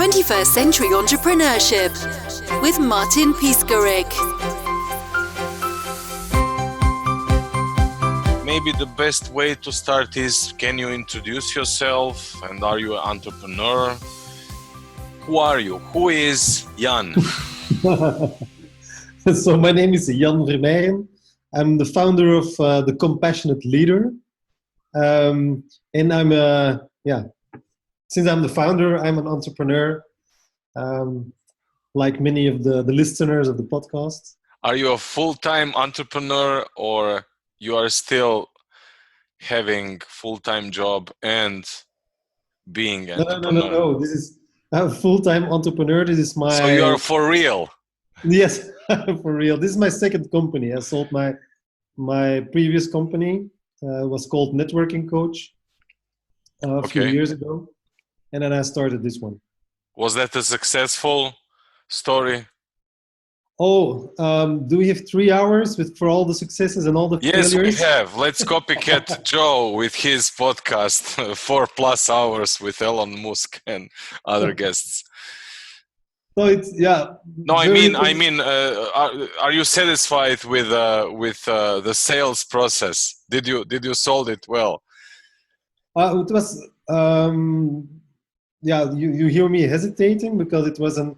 21st Century Entrepreneurship with Martin Piskarik. Maybe the best way to start is, can you introduce yourself, and are you an entrepreneur? Who are you? Who is Jan? So my name is Jan Vermeiren. I'm the founder of The Compassionate Leader. And since I'm the founder, I'm an entrepreneur, like many of the listeners of the podcast. Are you a full-time entrepreneur, or you are still having full-time job and being an entrepreneur? No. I'm a full-time entrepreneur. This is my... So you are for real? Yes, for real. This is my second company. I sold my previous company. Was called Networking Coach a few years ago. And then I started this one. Was that a successful story? Oh, do we have 3 hours for all the successes and all the failures? Yes, we have. Let's copycat Joe with his podcast, 4+ hours with Elon Musk and other guests. So it's, yeah. No, I mean, are you satisfied with the sales process? Did you sold it well? It was, you hear me hesitating because it was a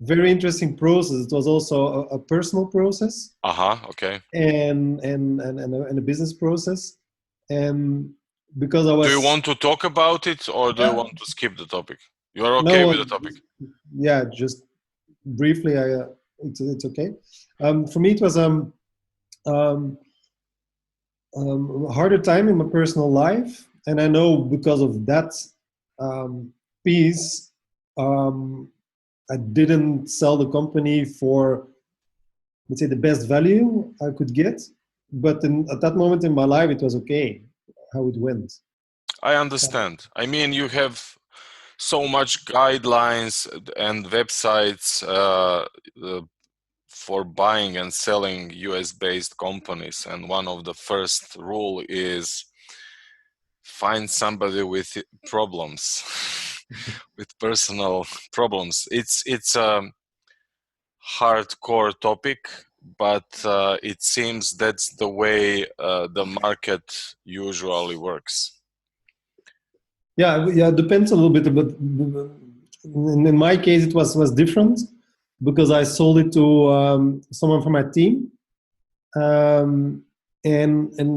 very interesting process. It was also a personal process. Okay. And a business process. And because I was... Do you want to talk about it, or do you want to skip the topic? You are okay with the topic? Yeah, just briefly, it's okay. For me, it was a harder time in my personal life, and I know because of that piece, I didn't sell the company for, let's say, the best value I could get. But at that moment in my life, it was okay how it went. I understand. I mean, you have so much guidelines and websites for buying and selling US-based companies, and one of the first rule is find somebody with problems, with personal problems. It's a hardcore topic, but it seems that's the way the market usually works. Yeah, it depends a little bit, but in my case, it was different because I sold it to someone from my team, and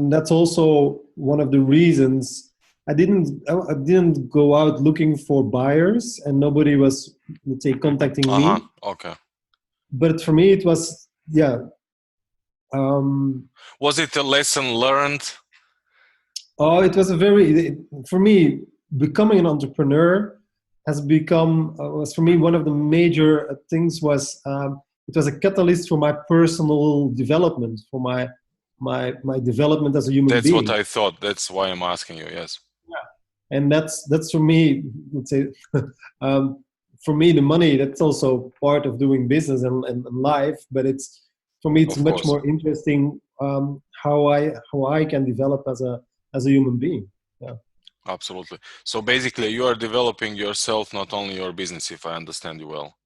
that's also one of the reasons I didn't go out looking for buyers, and nobody was, let's say, contacting me. Okay. But for me, it was was it a lesson learned? Oh, it was for me, becoming an entrepreneur has become, was for me, one of the major things was, it was a catalyst for my personal development, for my development as a human being. That's what I thought. That's why I'm asking you, yes. Yeah. And that's for me, let's say, for me, the money, that's also part of doing business and life, but for me, it's much more interesting how I can develop as a human being. Yeah. Absolutely. So basically, you are developing yourself, not only your business, if I understand you well.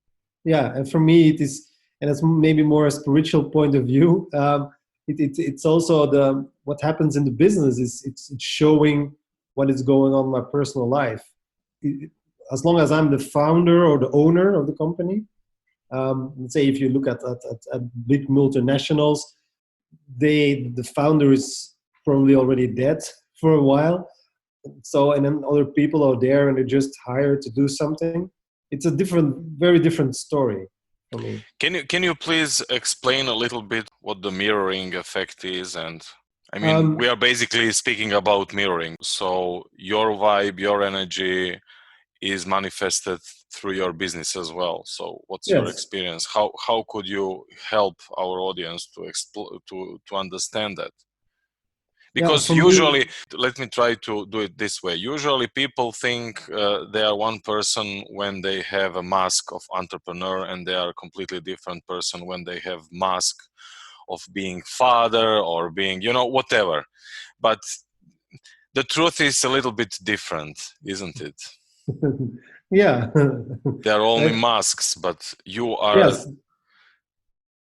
Yeah, and for me, it is, and it's maybe more a spiritual point of view. It's also what happens in the business is it's showing what is going on in my personal life. As long as I'm the founder or the owner of the company, let's say if you look at big multinationals, the founder is probably already dead for a while. So, and then other people are there and they're just hired to do something. It's a very different story for me. Can you please explain a little bit what the mirroring effect is? And I mean, we are basically speaking about mirroring. So your vibe, your energy is manifested through your business as well. So what's your experience? How could you help our audience to understand that? Because usually, let me try to do it this way. Usually people think they are one person when they have a mask of entrepreneur, and they are a completely different person when they have mask of being father or being, whatever. But the truth is a little bit different, isn't it? Yeah. They are only masks, but you are, Yes,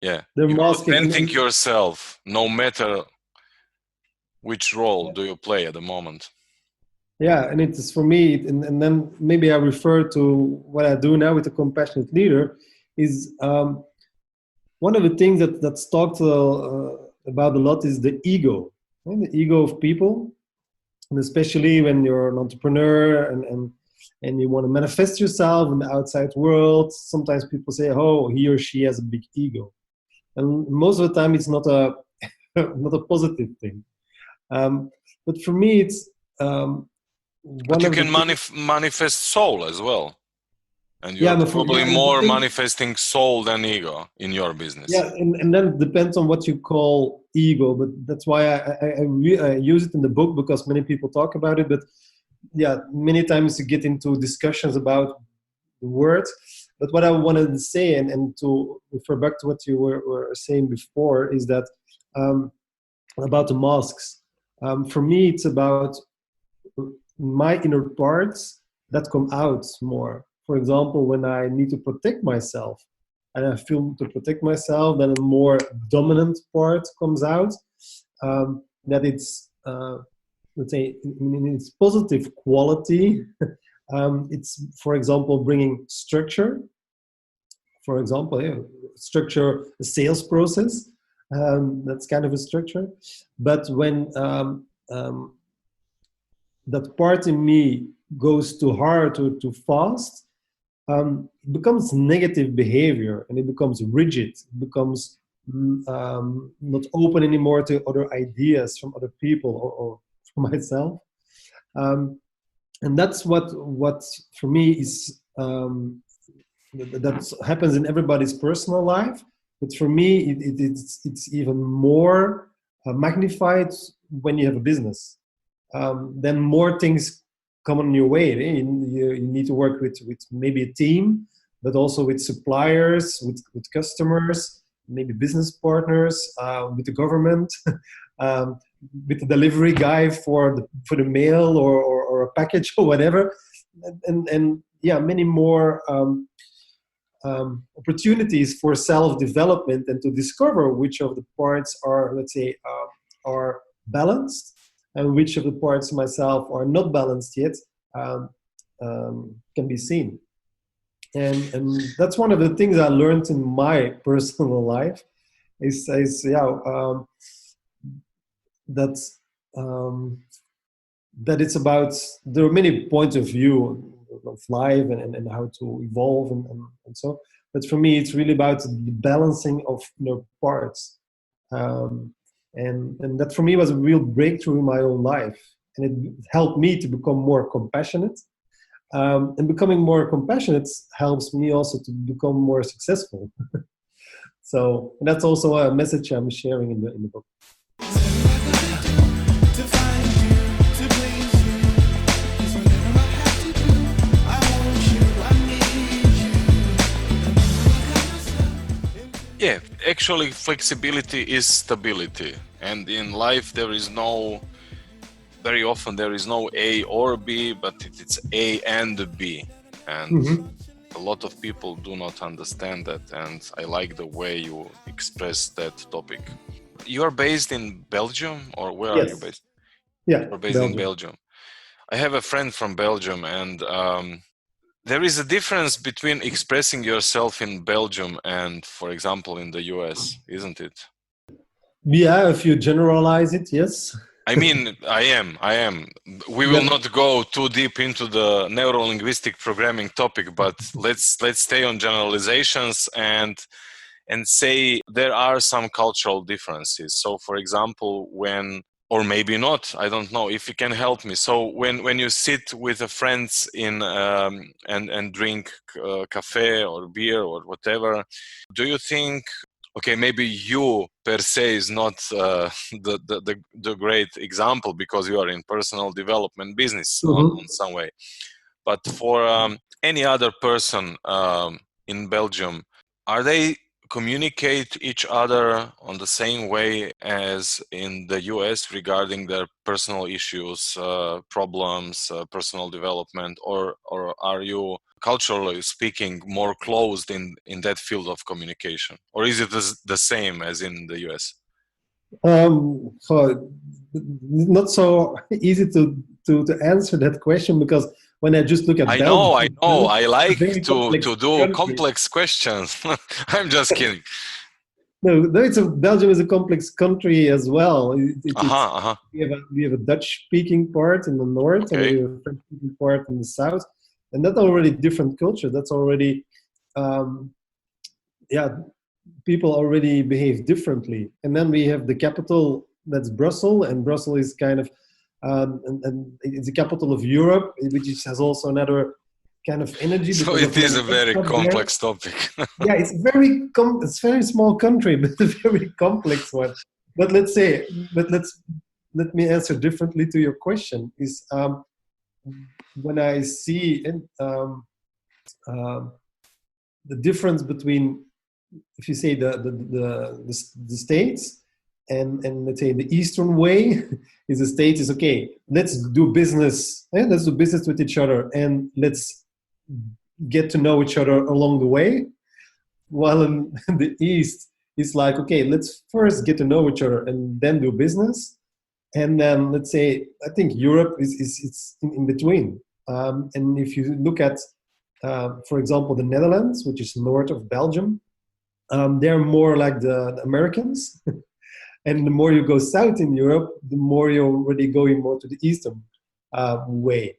they're you're masking. authentic yourself, no matter which role do you play at the moment. Yeah, and it is for me, and then maybe I refer to what I do now with a compassionate leader is one of the things that's talked about a lot is the ego, right? The ego of people, and especially when you're an entrepreneur and you want to manifest yourself in the outside world. Sometimes people say, "Oh, he or she has a big ego," and most of the time it's not a not a positive thing. But for me, it's But one you of the can things. manifest soul as well. And Yeah, you're but probably and the more thing, manifesting soul than ego in your business. yeah, and then it depends on what you call ego. But that's why I use it in the book because many people talk about it. But yeah, many times you get into discussions about the word. But what I wanted to say, and to refer back to what you were saying before, is that about the masks. For me, it's about my inner parts that come out more. For example, when I need to protect myself and I feel to protect myself, then a more dominant part comes out. That it's, let's say, in its positive quality. It's, for example, bringing structure. For example, structure a sales process. That's kind of a structure. But when that part in me goes too hard or too fast, it becomes negative behavior and it becomes rigid. It becomes not open anymore to other ideas from other people or from myself. Um, and that's what for me is that happens in everybody's personal life. But for me, it's even more magnified when you have a business. Then more things come on your way. You need to work with maybe a team, but also with suppliers, with customers, maybe business partners, with the government, um, with the delivery guy for the mail or a package or whatever, and yeah, many more opportunities for self-development and to discover which of the parts are, let's say, are balanced and which of the parts myself are not balanced yet, can be seen. And that's one of the things I learned in my personal life is yeah, that um, that it's about, there are many points of view of life and how to evolve and so, but for me it's really about the balancing of parts, and that for me was a real breakthrough in my own life, and it helped me to become more compassionate, and becoming more compassionate helps me also to become more successful. So that's also a message I'm sharing in the book. Yeah, actually, flexibility is stability. And in life, very often there is no A or B, but it's A and B. And a lot of people do not understand that. And I like the way you express that topic. You are based in Belgium, or where are you Yes. based? Yeah, You're based in Belgium. Belgium. I have a friend from Belgium, and there is a difference between expressing yourself in Belgium and, for example, in the US, isn't it? Yeah, if you generalize it, yes. I mean, I am. We will Yeah. not go too deep into the neuro-linguistic programming topic, but let's stay on generalizations and say there are some cultural differences. So, for example, or maybe not, I don't know if you can help me. So when you sit with a friends in and drink cafe or beer or whatever, do you think, okay, maybe you per se is not the great example because you are in personal development business on some way, but for any other person in Belgium, are they communicate each other on the same way as in the US regarding their personal issues, problems, personal development, or are you culturally speaking more closed in that field of communication, or is it the same as in the US? So not so easy to answer that question, because when I just look at I Belgium, know. I it's a like very complex to do country. complex questions. I'm just kidding. No, Belgium is a complex country as well. We have a Dutch-speaking part in the north, and we Okay. have a French-speaking part in the south, and that's already different culture. That's already, yeah, people already behave differently. And then we have the capital, that's Brussels, and Brussels is kind of, and it's the capital of Europe, which has also another kind of energy So because it of is many a very expats there. complex topic. Yeah, it's it's very small country, but a very complex one. But let me answer differently to your question. Is when I see um, the difference between, if you say the states and let's say the Eastern way, is the states is okay. Let's do business. Let's do business with each other, and let's get to know each other along the way. While in the East, it's like, okay, let's first get to know each other and then do business. And then let's say, I think Europe is it's in between. And if you look at, for example, the Netherlands, which is north of Belgium, they're more like the Americans. And the more you go south in Europe, the more you're already going more to the Eastern way.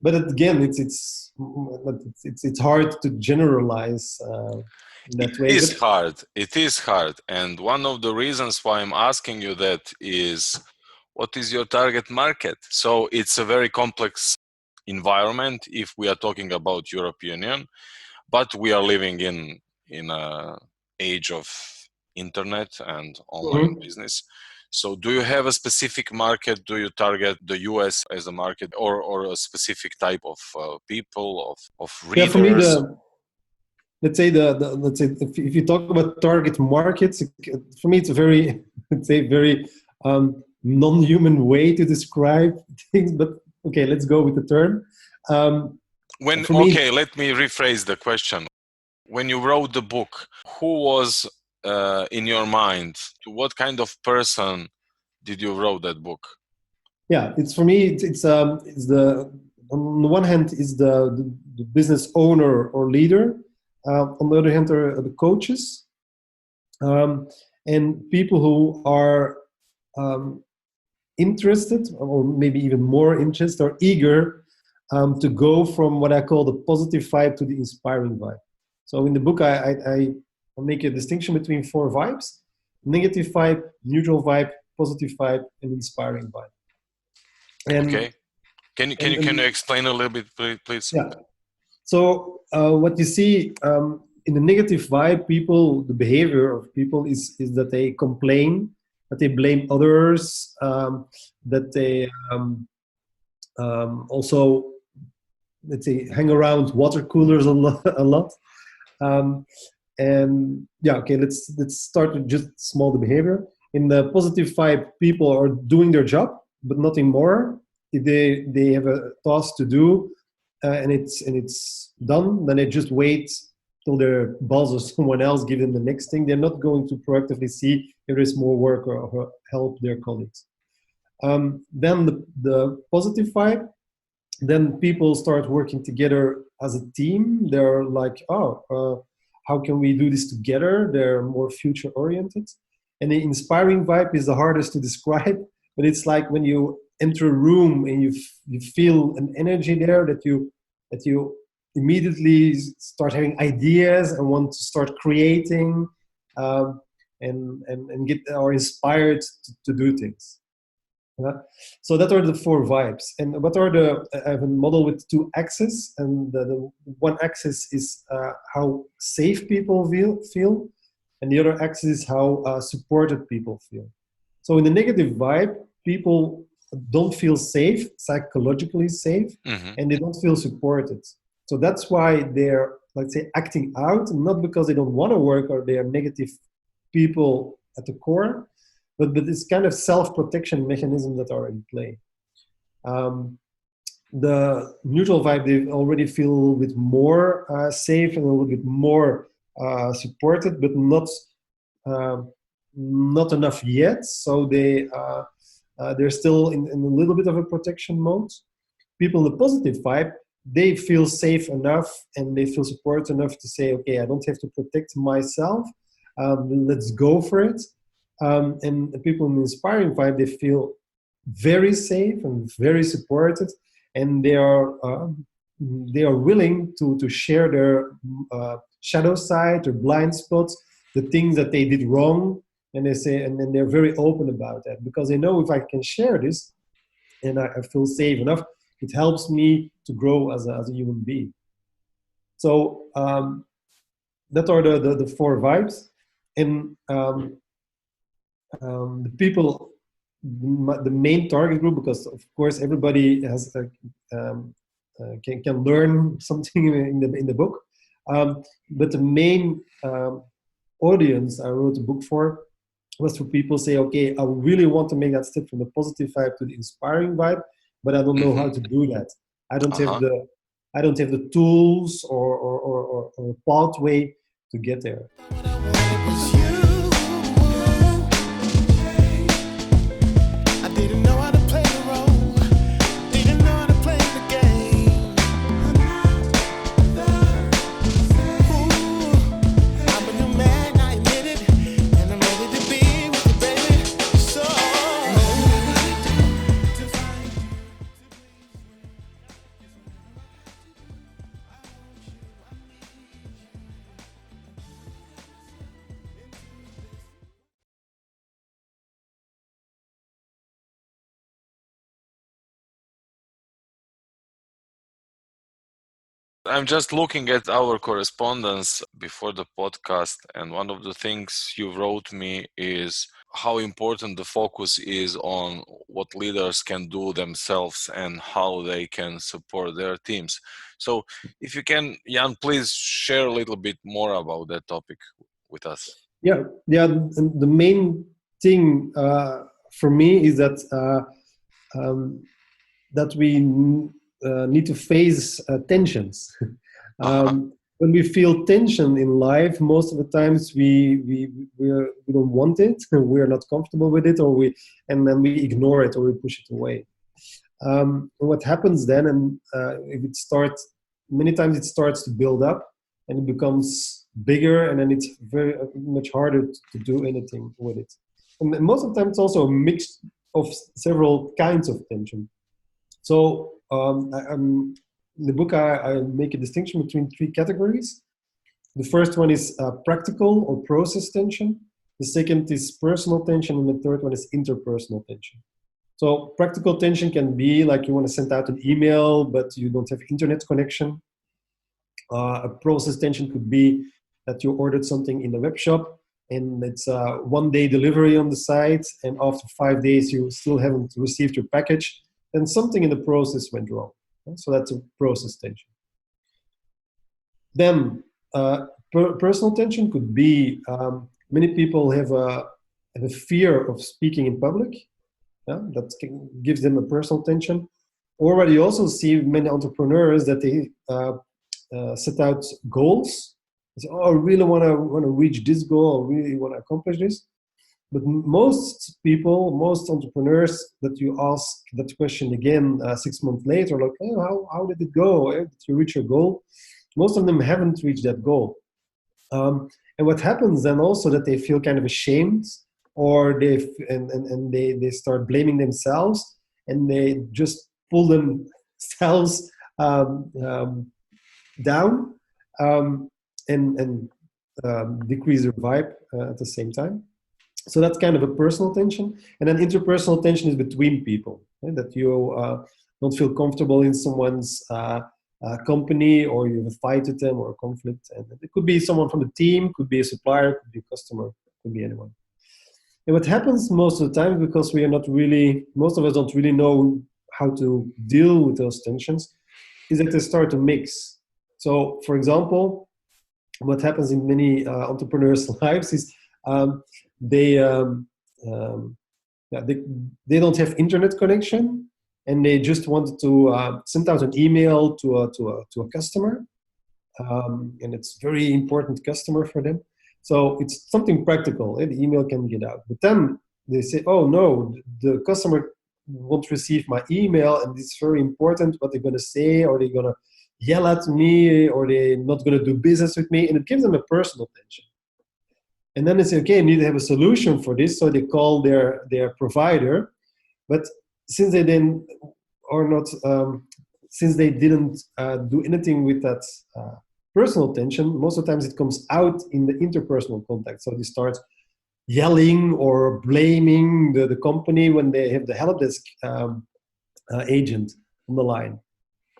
But again, it's hard to generalize It that way. is But hard. It is hard. And one of the reasons why I'm asking you that is, what is your target market? So it's a very complex environment if we are talking about European Union, but we are living in a age of internet and online Mhm. business. So do you have a specific market? Do you target the US as a market, or a specific type of people, of Yeah, for me, readers? let's say let's say if you talk about target markets, for me it's a very let's say very non-human way to describe things. But okay, let's go with the term. For me, Okay, let me rephrase the question. When you wrote the book, who was in your mind? To what kind of person did you wrote that book? yeah, it's for me. It's the on the one hand is the business owner or leader. On the other hand, are the coaches and people who are interested, or maybe even more interested or eager to go from what I call the positive vibe to the inspiring vibe. So in the book, I make a distinction between 4 vibes: negative vibe, neutral vibe, positive vibe, and inspiring vibe. And Okay. Can you explain a little bit, please? yeah. So what you see in the negative vibe, people, the behavior of people is that they complain, that they blame others, that they also, let's say, hang around water coolers a lot. A lot. And yeah, okay, let's start with just small the behavior. In the positive vibe, people are doing their job, but nothing more. If they have a task to do, and it's done, then they just wait till their boss or someone else give them the next thing. They're not going to proactively see if there is more work or help their colleagues. Then the positive vibe, then people start working together as a team. They're like, how can we do this together? They're more future oriented. And the inspiring vibe is the hardest to describe, but it's like when you enter a room and you feel an energy there that you immediately start having ideas and want to start creating, and get or inspired to do things. Yeah. So that are the 4 vibes. And what are I have a model with 2 axes, and the one axis is how safe people feel, and the other axis is how supported people feel. So in the negative vibe, people don't feel safe, psychologically safe, Mm-hmm. and they don't feel supported. So that's why they're let's say, acting out, not because they don't want to work or they are negative people at the core, but it's kind of self-protection mechanisms that are in play. The neutral vibe, they already feel a little bit more safe and a little bit more supported, but not enough yet. So they're still in a little bit of a protection mode. People in the positive vibe, they feel safe enough and they feel supported enough to say, okay, I don't have to protect myself. Let's go for it. And the people in the inspiring vibe, they feel very safe and very supported, and they are willing to share their shadow side or blind spots, the things that they did wrong, and they say, and then they're very open about that because they know if I can share this, and I feel safe enough, it helps me to grow as a human being. So that are the four vibes, and the people, the main target group, because of course everybody has can learn something in the book, but the main audience I wrote a book for was for people say, okay, I really want to make that step from the positive vibe to the inspiring vibe, but I don't know how to do that. I don't have the tools or pathway to get there. I'm just looking at our correspondence before the podcast, and one of the things you wrote me is how important the focus is on what leaders can do themselves and how they can support their teams. So if you can, Jan, please share a little bit more about that topic with us. Yeah. The main thing for me is that that we need to face tensions. When we feel tension in life, most of the times we don't want it, we're not comfortable with it, and then we ignore it or we push it away. What happens then, and if it starts, many times it starts to build up and it becomes bigger, and then it's very much harder to do anything with it. And most of the time it's also a mix of several kinds of tension. So in the book, I make a distinction between three categories. The first one is practical or process tension. The second is personal tension, and the third one is interpersonal tension. So practical tension can be like you want to send out an email, but you don't have internet connection. A process tension could be that you ordered something in the web shop and it's a one-day delivery on the site, and after 5 days you still haven't received your package, and something in the process went wrong. So that's a process tension. Then personal tension could be many people have a fear of speaking in public. That gives them a personal tension. Or you also see many entrepreneurs that they set out goals. They say, oh, I really want to reach this goal. I really want to accomplish this. But most people, most entrepreneurs that you ask that question again 6 months later, like, hey, how did it go? Did you reach your goal? Most of them haven't reached that goal. And what happens then also that they feel kind of ashamed, or they start blaming themselves, and they just pull themselves down and decrease their vibe at the same time. So that's kind of a personal tension. And then interpersonal tension is between people, right? That you don't feel comfortable in someone's company, or you have a fight with them or a conflict. And it could be someone from the team, could be a supplier, could be a customer, could be anyone. And what happens most of the time, because most of us don't really know how to deal with those tensions, is that they start to mix. So, for example, what happens in many entrepreneurs' lives is they, yeah, they don't have internet connection, and they just wanted to send out an email to a customer, and it's very important customer for them. So it's something practical. The email can get out, but then they say, "Oh no, the customer won't receive my email, and it's very important what they're going to say, or they're going to yell at me, or they're not going to do business with me," and it gives them a personal tension. And then they say, "Okay, I need to have a solution for this," so they call their provider, but since they then or not, since they didn't do anything with that personal tension, most of the times it comes out in the interpersonal contact. So they start yelling or blaming the company when they have the help desk agent on the line.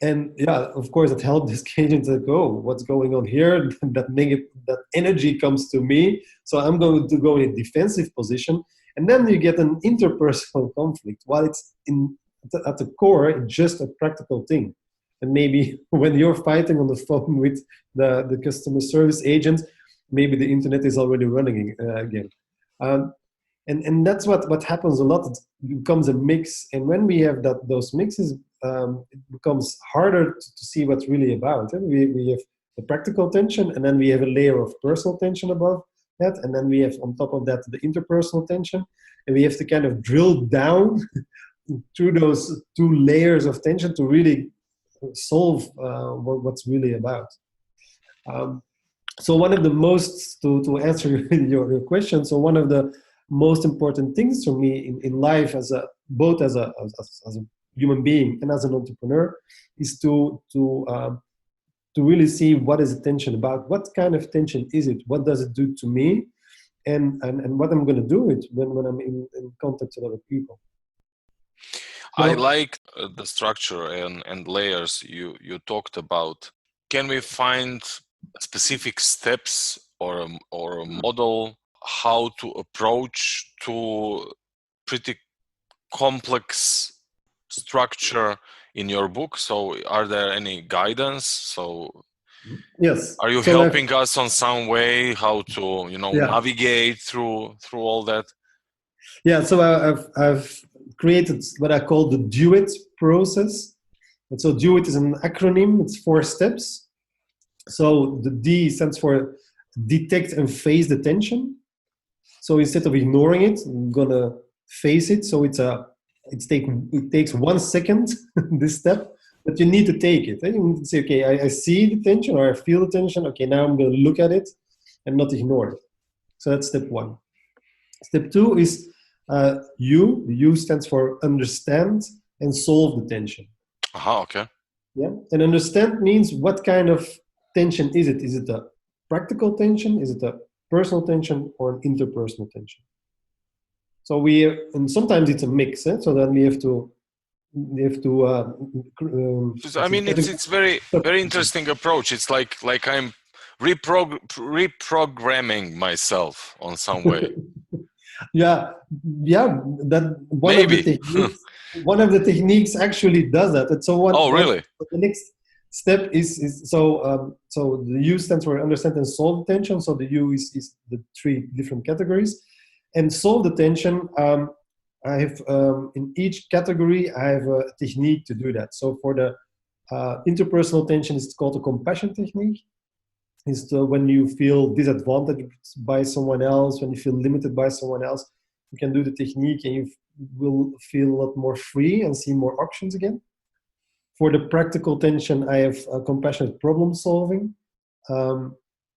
And yeah, of course, that help desk agent is like, "Oh, what's going on here?" that energy comes to me, so I'm going to go in a defensive position, and then you get an interpersonal conflict. While it's at the core, it's just a practical thing. And maybe when you're fighting on the phone with the customer service agent, maybe the internet is already running again. And that's what happens a lot. It becomes a mix, and when we have those mixes, it becomes harder to see what's really about. We have the practical tension, and then we have a layer of personal tension above that, and then we have on top of that the interpersonal tension, and we have to kind of drill down through those two layers of tension to really solve what's really about. So one of the most, to answer your question, so one of the most important things for me in life, both as a human being and as an entrepreneur, is to really see what is the tension about, what kind of tension is it, what does it do to me, and what I'm going to do it when I'm in contact with other people. I like the structure and layers you talked about. Can we find specific steps or a model how to approach to pretty complex structure in your book? So are there any guidance? So yes, are you helping us on some way how to navigate through all that? Yeah, so I've created what I call the DUIT process. And so DUIT is an acronym, it's 4 steps. So the D stands for detect and face the tension. So instead of ignoring it, I'm gonna face it. So it takes 1 second, this step, but you need to take it. You need to say, okay, I see the tension or I feel the tension. Okay, now I'm gonna look at it and not ignore it. So that's step 1. Step 2 is U. The U stands for understand and solve the tension. Okay. Yeah, and understand means what kind of tension is it? Is it a practical tension? Is it a personal tension or an interpersonal tension? So and sometimes it's a mix. So then we have to. I mean, it's very very interesting approach. It's like I'm reprogramming myself on some way. yeah. That Maybe. One of the techniques actually does that. And so really? The next step is so the U stands for understand and solve the tension. So the U is the 3 different categories, and solve the tension. I have in each category I have a technique to do that. So for the interpersonal tension, it's called a compassion technique. Is when you feel disadvantaged by someone else, when you feel limited by someone else, you can do the technique and you will feel a lot more free and see more options again. For the practical tension, I have compassionate problem solving.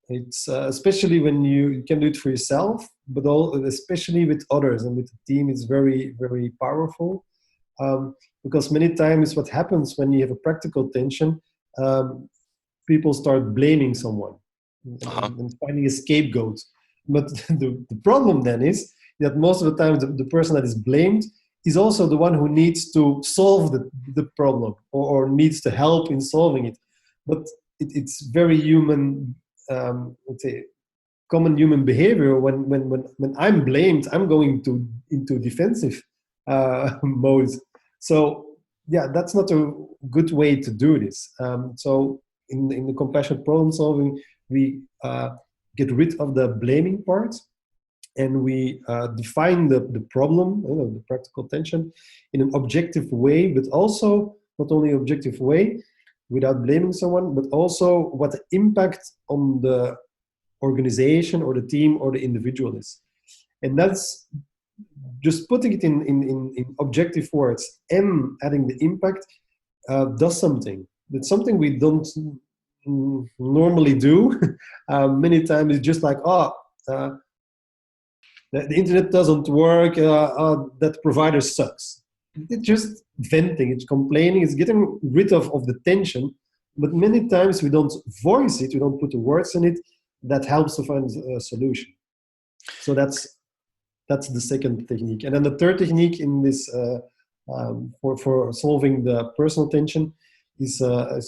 It's especially when you can do it for yourself, but especially with others and with the team, it's very, very powerful. Because many times what happens when you have a practical tension, people start blaming someone and finding a scapegoat. But the problem then is that most of the time the person that is blamed is also the one who needs to solve the problem or needs to help in solving it. But it's very human, let's say, common human behavior. When I'm blamed, I'm going into defensive mode. So yeah, that's not a good way to do this. So in the compassionate problem solving, we get rid of the blaming part, and we define the problem, the practical tension, in an objective way, but also not only objective way, without blaming someone, but also what the impact on the organization or the team or the individual is. And that's just putting it in objective words and adding the impact does something. It's something we don't normally do. Many times it's just like, the internet doesn't work, that provider sucks. It's just venting, it's complaining, it's getting rid of the tension. But many times we don't voice it, we don't put the words in it. That helps to find a solution. So that's the second technique. And then the third technique in this for solving the personal tension is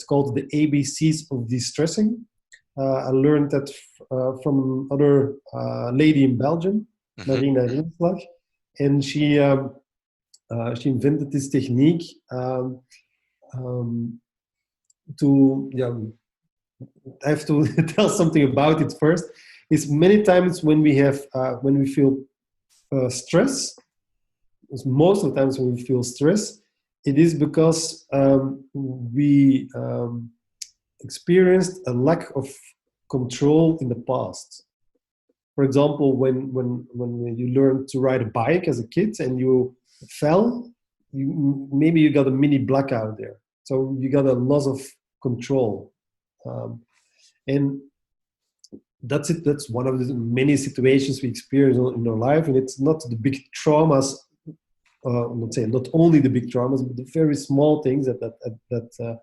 called the ABCs of distressing. I learned that from another lady in Belgium, Marina Rinslag, and she invented this technique I have to tell something about it first. Is many times when we feel stress, most of the times when we feel stress, it is because we experienced a lack of control in the past. For example, when you learned to ride a bike as a kid and you fell, maybe you got a mini blackout there. So you got a loss of control. And that's it. That's one of the many situations we experience in our life. And it's not the big traumas, not only the big traumas, but the very small things that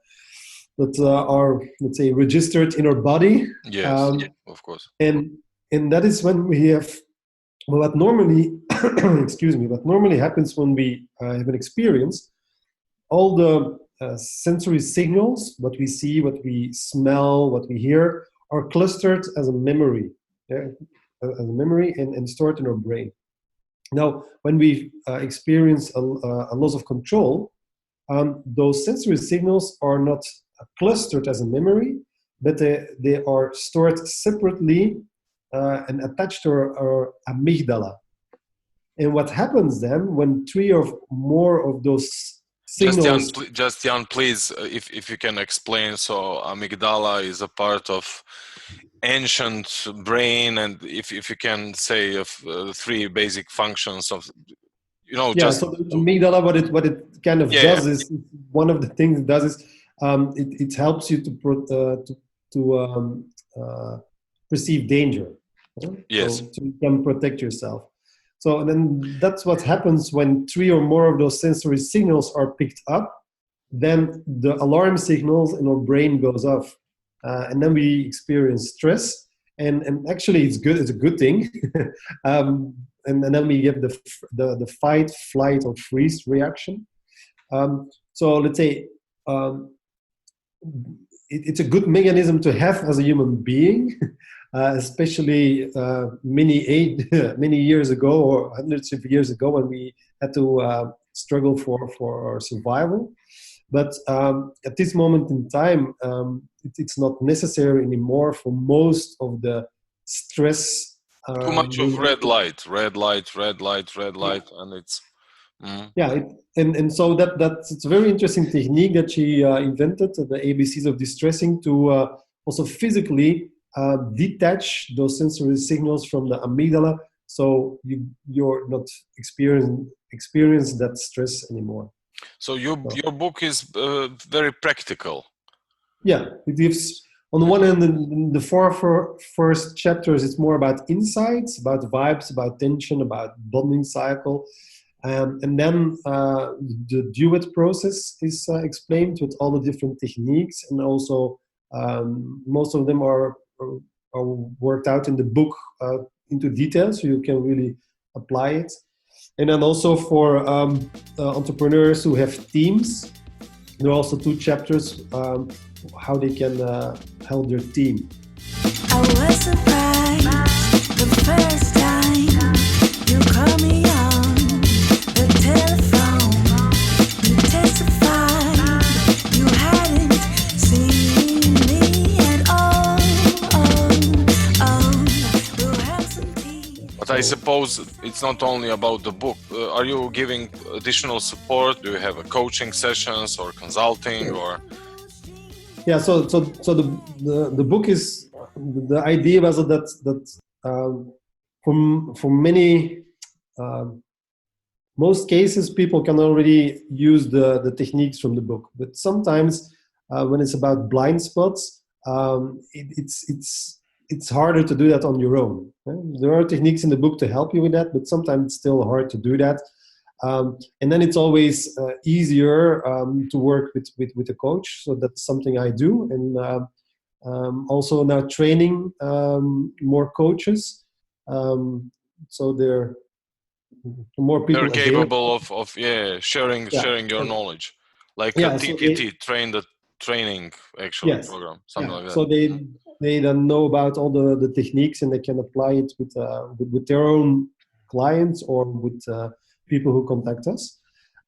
are, let's say, registered in our body. Yes, of course. And that is when we have, what normally, what normally happens when we have an experience, all the sensory signals, what we see, what we smell, what we hear, are clustered as a memory, and stored in our brain. Now, when we experience a loss of control, those sensory signals are not clustered as a memory, but they are stored separately and attached to our amygdala. And what happens then when 3 or more of those signals... Just Jan, please, if you can explain. So amygdala is a part of ancient brain, and if you can say of 3 basic functions of, so the amygdala, what it kind of does is, one of the things it does is it helps you to perceive danger. Yes. So you can protect yourself. So then that's what happens when 3 or more of those sensory signals are picked up. Then the alarm signals in our brain goes off, and then we experience stress. And actually, it's good. It's a good thing. And then we get the fight, flight, or freeze reaction. So let's say it's a good mechanism to have as a human being. Especially many years ago, or hundreds of years ago, when we had to struggle for our survival. But at this moment in time, it's not necessary anymore for most of the stress. Too much of red light, and it's... and so it's a very interesting technique that she invented, the ABCs of distressing, to also physically detach those sensory signals from the amygdala, so you're not experience that stress anymore. So your book is very practical. Yeah, it gives, on the one hand, in the 4 first chapters, it's more about insights, about vibes, about tension, about bonding cycle. And then the duet process is explained with all the different techniques, and also most of them are worked out in the book into detail, so you can really apply it. And then also for entrepreneurs who have teams, there are also 2 chapters how they can help their team. I was surprised the first time you called me on the telephone. You testified you hadn't seen me. I suppose it's not only about the book. Are you giving additional support? Do you have a coaching sessions or consulting or? Yeah, so the book is, the idea was that for many most cases people can already use the techniques from the book, but sometimes when it's about blind spots, it's harder to do that on your own. There are techniques in the book to help you with that, but sometimes it's still hard to do that. And then it's always easier to work with a coach. So that's something I do. And also now training more coaches. So there are more people They're capable available. of sharing your knowledge. Like a TPT, training actually program, something like that. So they don't know about all the techniques, and they can apply it with their own clients or with people who contact us.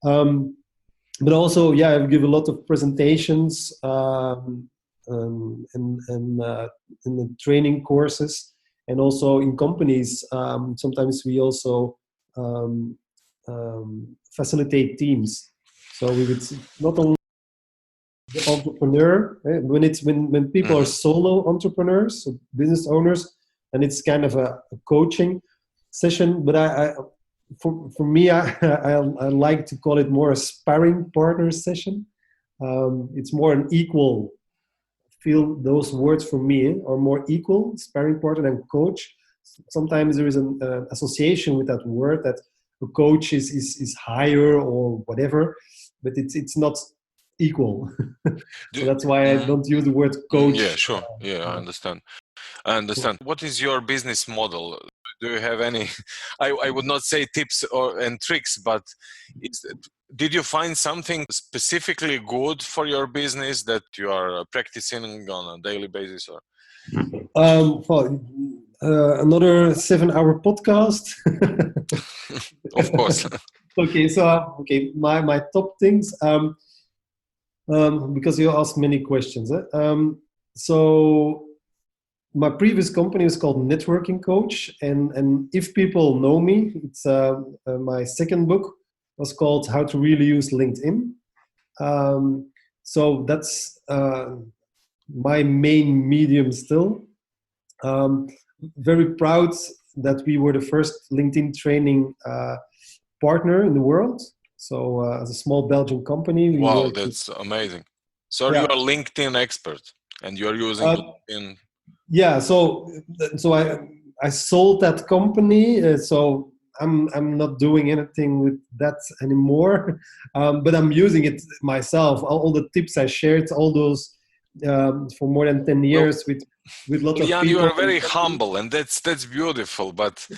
But also, I give a lot of presentations and in the training courses, and also in companies. Sometimes we also facilitate teams. So we would not only the entrepreneur, right? When people are solo entrepreneurs, so business owners, and it's kind of a coaching session. But for me, I like to call it more a sparring partner session. It's more an equal. Feel those words for me are more equal, sparring partner and coach. Sometimes there is an association with that word that a coach is higher or whatever, but it's not equal. So that's why I don't use the word coach. Yeah, sure. I understand. What is your business model? Do you have any, I would not say tips and tricks, but did you find something specifically good for your business that you are practicing on a daily basis? Or? Another 7-hour podcast. Of course. Okay, my top things, because you asked many questions. So my previous company is called Networking Coach, and if people know me, it's my second book was called How to Really Use LinkedIn. So that's my main medium still. Very proud that we were the first LinkedIn training partner in the world. So as a small Belgian company. Wow, that's amazing. So you are a LinkedIn expert and you're using LinkedIn. Yeah, so I sold that company, so I'm not doing anything with that anymore, but I'm using it myself. All the tips I shared, all those for more than 10 years with lots of Jan, people. you are very humble, and that's beautiful. But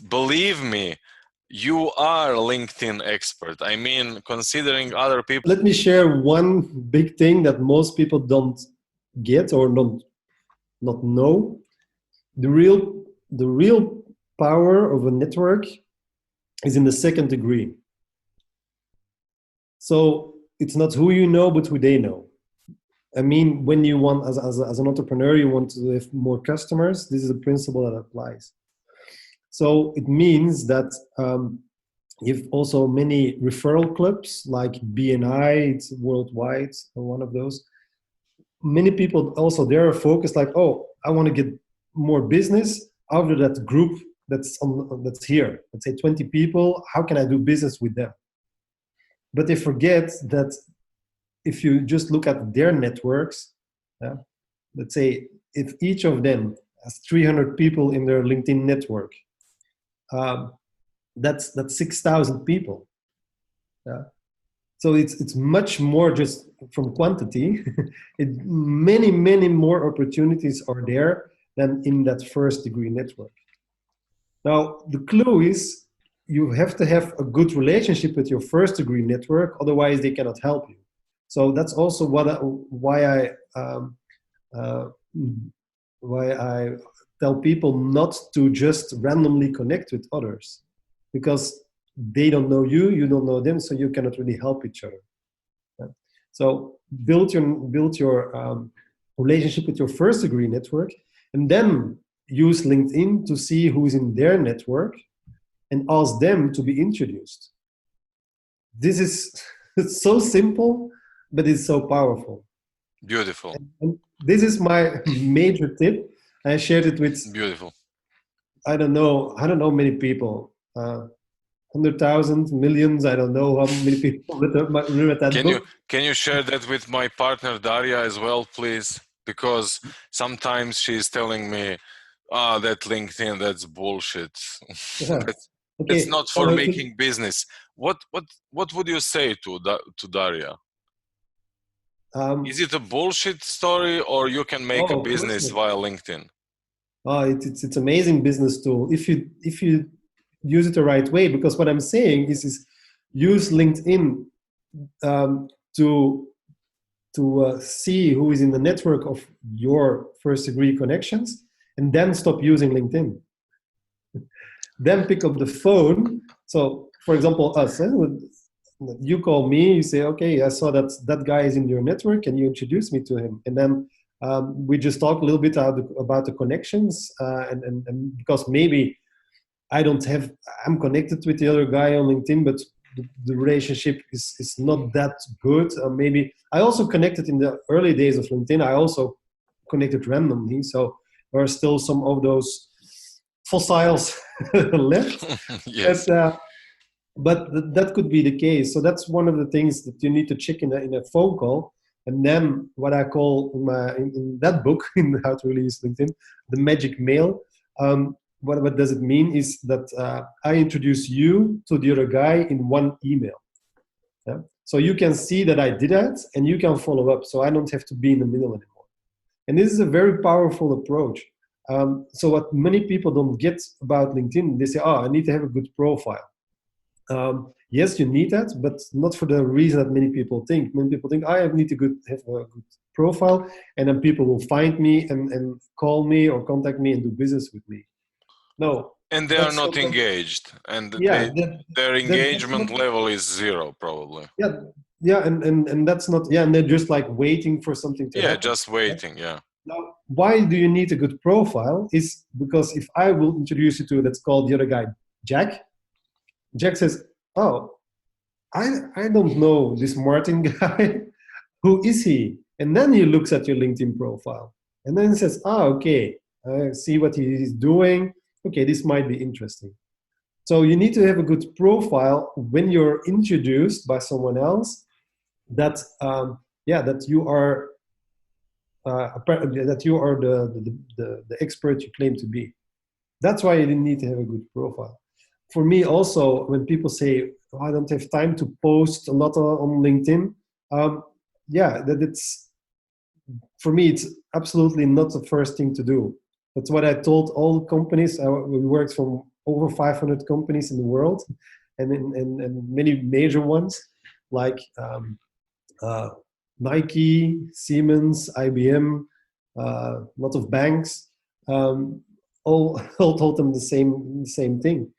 believe me, you are a LinkedIn expert. I mean, considering other people. Let me share one big thing that most people don't get or not know. The real power of a network is in the second degree. So it's not who you know, but who they know. I mean, when you want, as an entrepreneur, you want to have more customers. This is a principle that applies. So it means that you have also many referral clubs like BNI, it's worldwide, one of those. Many people also there are focused like, oh, I want to get more business out of that group that's here. Let's say 20 people. How can I do business with them? But they forget that if you just look at their networks, let's say if each of them has 300 people in their LinkedIn network, that's 6,000 people. So it's much more just from quantity. Many more opportunities are there than in that first degree network. Now the clue is you have to have a good relationship with your first degree network, otherwise they cannot help you. So that's also why I tell people not to just randomly connect with others, because they don't know you, you don't know them, so you cannot really help each other. So build your relationship with your first degree network, and then use LinkedIn to see who's in their network and ask them to be introduced. This is it's so simple, but it's so powerful. Beautiful. And this is my major tip. I shared it with Beautiful. I don't know many people, 100,000, millions. I don't know how many people read that book. Can you share that with my partner Daria as well, please? Because sometimes she's telling me, that LinkedIn, that's bullshit. Yeah. It's Okay. not for making business. What would you say to Daria? Is it a bullshit story, or you can make a of course business not. via LinkedIn? It's amazing business tool if you use it the right way. Because what I'm saying is use LinkedIn to see who is in the network of your first degree connections, and then stop using LinkedIn. Then pick up the phone. So, for example, us. You call me. You say, "Okay, I saw that guy is in your network. Can you introduce me to him?" And then we just talk a little bit about the connections, and because maybe I'm connected with the other guy on LinkedIn, but the relationship is not that good. Maybe I also connected in the early days of LinkedIn. I also connected randomly, so there are still some of those fossils left. Yes. But that could be the case. So that's one of the things that you need to check in a phone call. And then what I call in that book, in How to Really Use LinkedIn, the magic mail. What does it mean is that I introduce you to the other guy in one email. Yeah? So you can see that I did that, and you can follow up. So I don't have to be in the middle anymore. And this is a very powerful approach. So what many people don't get about LinkedIn, they say, I need to have a good profile. Yes, you need that, but not for the reason that many people think. Many people think, I need to have a good profile, and then people will find me and call me or contact me and do business with me. No. And they are not engaged, and yeah, their engagement level is zero, probably. Yeah, and that's not, and they're just like waiting for something to happen. Just waiting, yeah. Now, why do you need a good profile? Is because if I will introduce you to, let's call the other guy Jack says, I don't know this Martin guy. Who is he? And then he looks at your LinkedIn profile and then says, okay, I see what he's doing. Okay, this might be interesting. So you need to have a good profile when you're introduced by someone else that you are the expert you claim to be. That's why you need to have a good profile. For me also, when people say, I don't have time to post a lot on LinkedIn, that it's, for me, it's absolutely not the first thing to do. That's what I told all companies. We worked from over 500 companies in the world, and many major ones like Nike, Siemens, IBM, a lot of banks, all told them the same thing.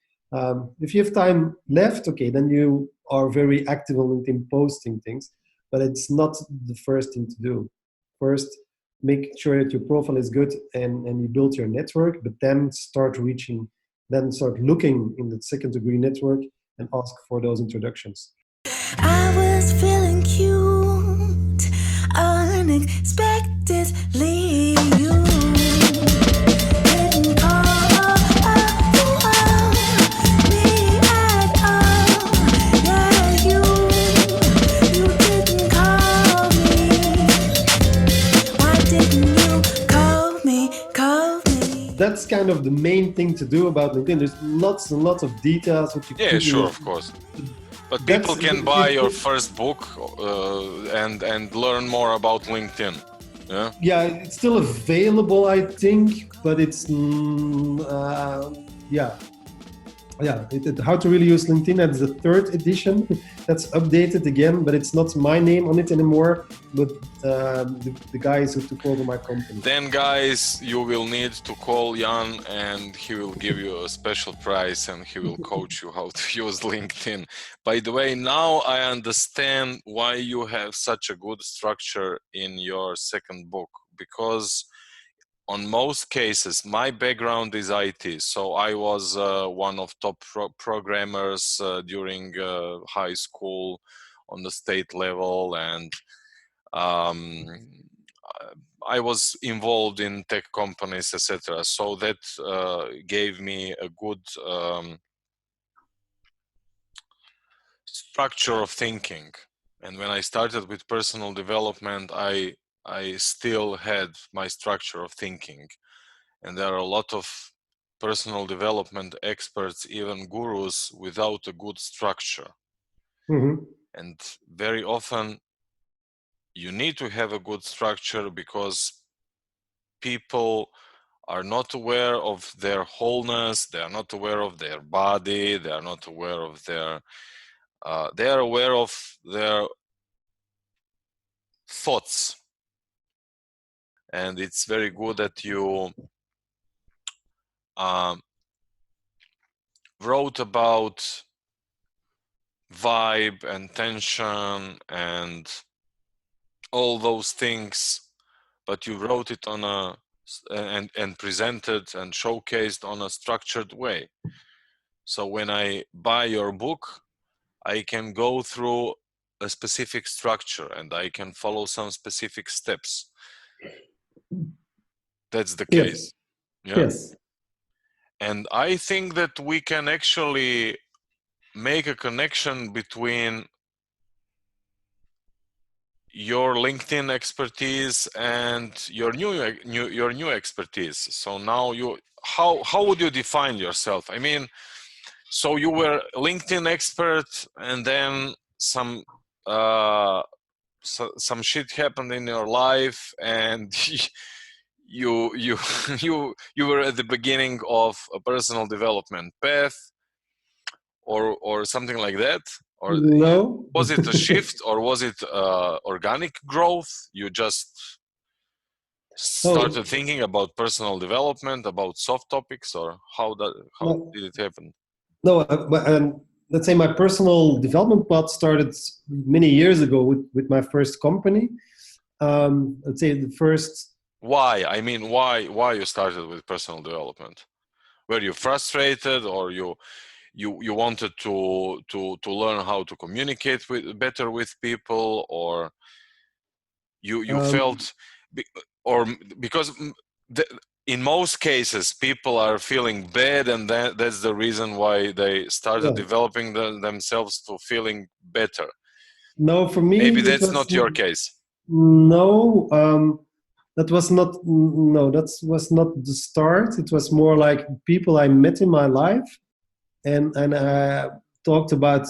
If you have time left, okay, then you are very active on LinkedIn posting things, but it's not the first thing to do. First, make sure that your profile is good and you build your network, but then start looking in the second degree network and ask for those introductions. I was feeling cute, unexpectedly you didn't call me at all. Yeah, you didn't call me. Why didn't you call me? That's kind of the main thing to do about LinkedIn. There's lots and lots of details. Of course. But people can buy your first book and learn more about LinkedIn. Yeah, it's still available, I think, but it's How to Really Use LinkedIn. That's the 3rd edition. That's updated again, but it's not my name on it anymore, but the guys who took over my company. Then, guys, you will need to call Jan, and he will give you a special price, and he will coach you how to use LinkedIn. By the way, now I understand why you have such a good structure in your second book, because on most cases, my background is IT. So I was one of top programmers during high school on the state level, and um, I was involved in tech companies, etc. So that gave me a good structure of thinking. And when I started with personal development, I still had my structure of thinking. And there are a lot of personal development experts, even gurus, without a good structure. Mm-hmm. And very often you need to have a good structure because people are not aware of their wholeness, they are not aware of their body, they are not aware of their they are aware of their thoughts. And it's very good that you wrote about vibe and tension and all those things, but you wrote it on a and presented and showcased on a structured way. So when I buy your book, I can go through a specific structure and I can follow some specific steps. That's the case. Yes. Yeah. Yes. And I think that we can actually make a connection between your LinkedIn expertise and your new expertise. So now how would you define yourself? I mean, so you were LinkedIn expert, and then some shit happened in your life, and you you were at the beginning of a personal development path, or something like that. Or No. was it a shift, or was it organic growth? You just started thinking about personal development, about soft topics, or how did it happen? No, let's say my personal development path started many years ago with my first company. Let's say the first. Why? I mean, why you started with personal development? Were you frustrated, or you wanted to learn how to communicate better with people, or you felt or because in most cases people are feeling bad, and that's the reason why they started developing themselves to feeling better? No, for me, maybe that's not your case. No, that was not. No, that was not the start. It was more like people I met in my life, and I talked about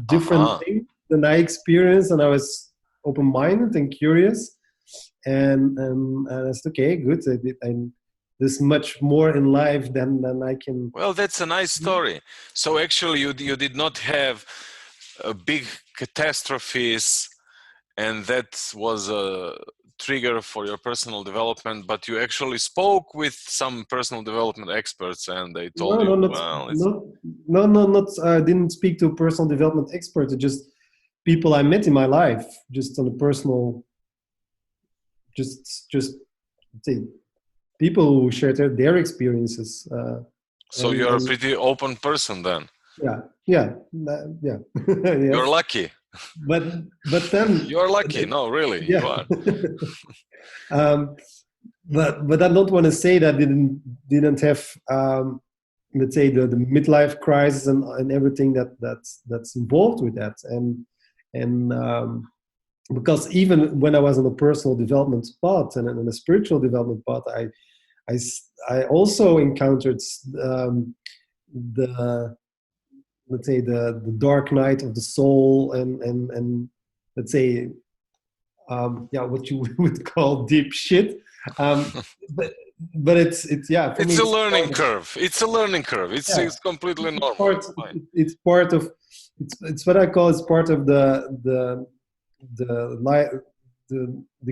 different things than I experienced, and I was open-minded and curious, and I said, okay, good. There's much more in life than I can. Well, that's a nice story. So actually, you did not have big catastrophes, and that was a trigger for your personal development, but you actually spoke with some personal development experts, and they told not. I didn't speak to a personal development expert. Just people I met in my life, just on a personal, just say, people who shared their experiences. So you're a pretty open person then. Yeah. Yes. You're lucky. But then you're lucky. No, really, you are. But I don't want to say that didn't have let's say the midlife crisis and everything that's involved with that, and because even when I was on a personal development path and a spiritual development path, I also encountered the, let's say, the dark night of the soul, and let's say what you would call deep shit, but it's for it's me, a learning curve. It's a learning curve. It's completely normal. It's part of it's what I call, it's part of the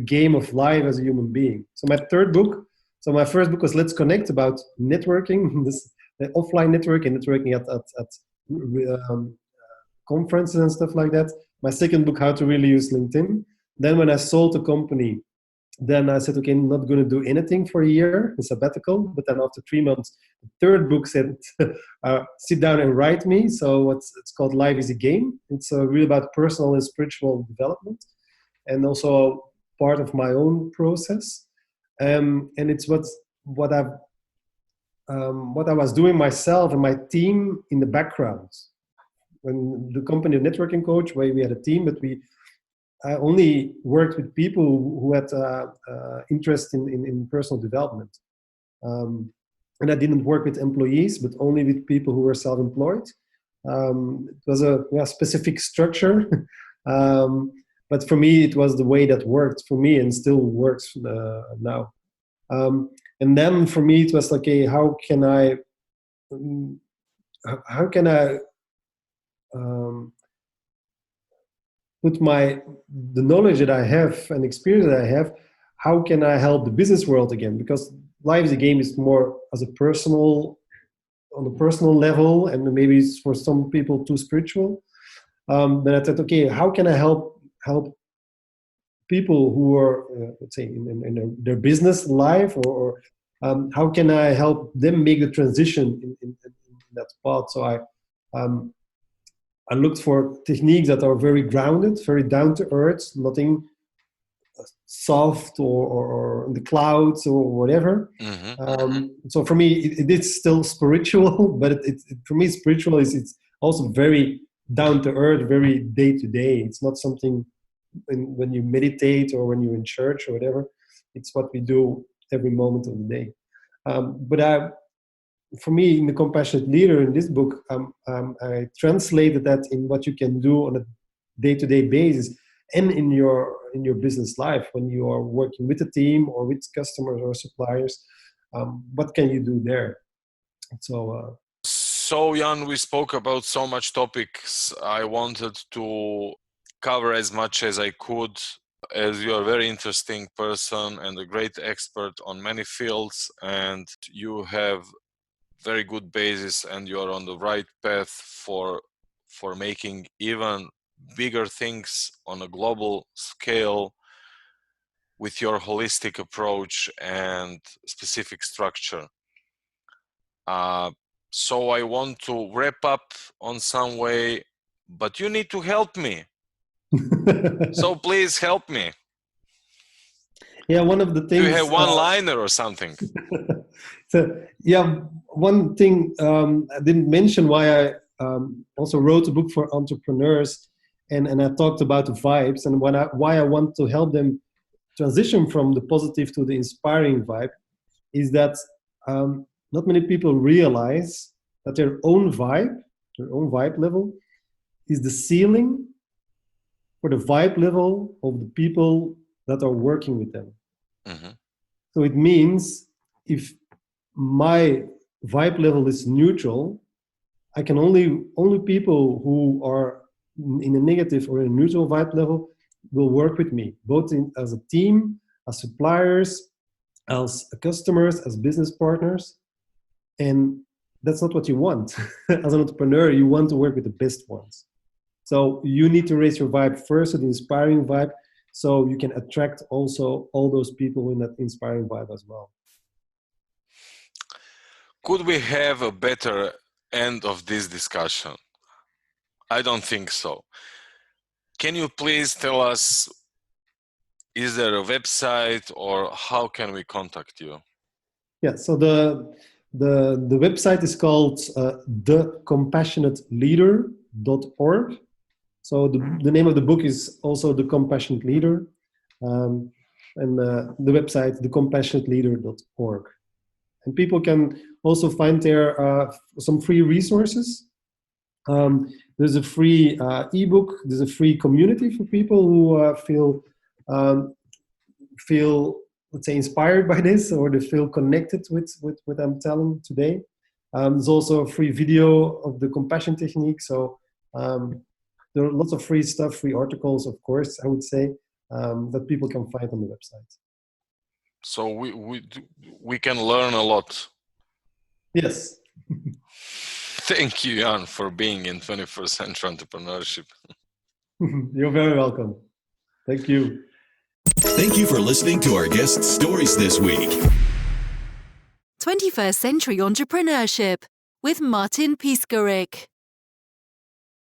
game of life as a human being. So my first book was Let's Connect, about networking, the offline networking at conferences and stuff like that. My second book, How to Really Use LinkedIn. Then when I sold the company, then I said, okay, I'm not going to do anything for a year, a sabbatical. But then after 3 months, the third book said, sit down and write me. So it's called Life is a Game. It's really about personal and spiritual development, and also part of my own process. And it's what I was doing myself and my team in the background. When the company, Networking Coach, where we had a team, but I only worked with people who had interest in personal development. And I didn't work with employees, but only with people who were self-employed. It was a specific structure. But for me, it was the way that worked for me and still works now. And then for me, it was like, okay, how can I put the knowledge that I have and experience that I have, how can I help the business world again? Because Life is a Game is more on a personal level, and maybe it's for some people too spiritual. But I thought, okay, how can I help people who are, let's say, in their business life, or how can I help them make the transition in that path? So I looked for techniques that are very grounded, very down to earth, nothing soft or in the clouds or whatever. So for me, it is still spiritual, but for me, spiritual it's also very down to earth, very day to day. It's not something when you meditate or when you're in church or whatever. It's what we do every moment of the day. For me, in the Compassionate Leader, in this book, I translated that in what you can do on a day-to-day basis, and in your business life when you are working with a team or with customers or suppliers. What can you do there? So Jan, we spoke about so much topics. I wanted to cover as much as I could, as you are a very interesting person and a great expert on many fields, and you have very good basis, and you are on the right path for making even bigger things on a global scale with your holistic approach and specific structure. So I want to wrap up on some way, but you need to help me. So please help me. Yeah, one of the things. Do you have one-liner or something? So yeah, one thing I didn't mention why I also wrote a book for entrepreneurs, and I talked about the vibes and why I want to help them transition from the positive to the inspiring vibe, is that not many people realize that their own vibe level is the ceiling for the vibe level of the people that are working with them. So it means if my vibe level is neutral, I can only people who are in a negative or a neutral vibe level will work with me, both as a team, as suppliers, as customers, as business partners. And that's not what you want. As an entrepreneur, you want to work with the best ones. So you need to raise your vibe first, so the inspiring vibe, so you can attract also all those people in that inspiring vibe as well. Could we have a better end of this discussion? I don't think so. Can you please tell us, is there a website, or how can we contact you? Yeah, so the website is called thecompassionateleader.org. So the name of the book is also The Compassionate Leader, and the website, thecompassionateleader.org. And people can also find there some free resources. There's a free ebook. There's a free community for people who feel, let's say, inspired by this, or they feel connected with what I'm telling today. There's also a free video of the compassion technique. So there are lots of free stuff, free articles, of course, I would say, that people can find on the website. So we can learn a lot. Yes. Thank you, Jan, for being in 21st Century Entrepreneurship. You're very welcome. Thank you. Thank you for listening to our guest stories this week. 21st Century Entrepreneurship with Martin Piskarik.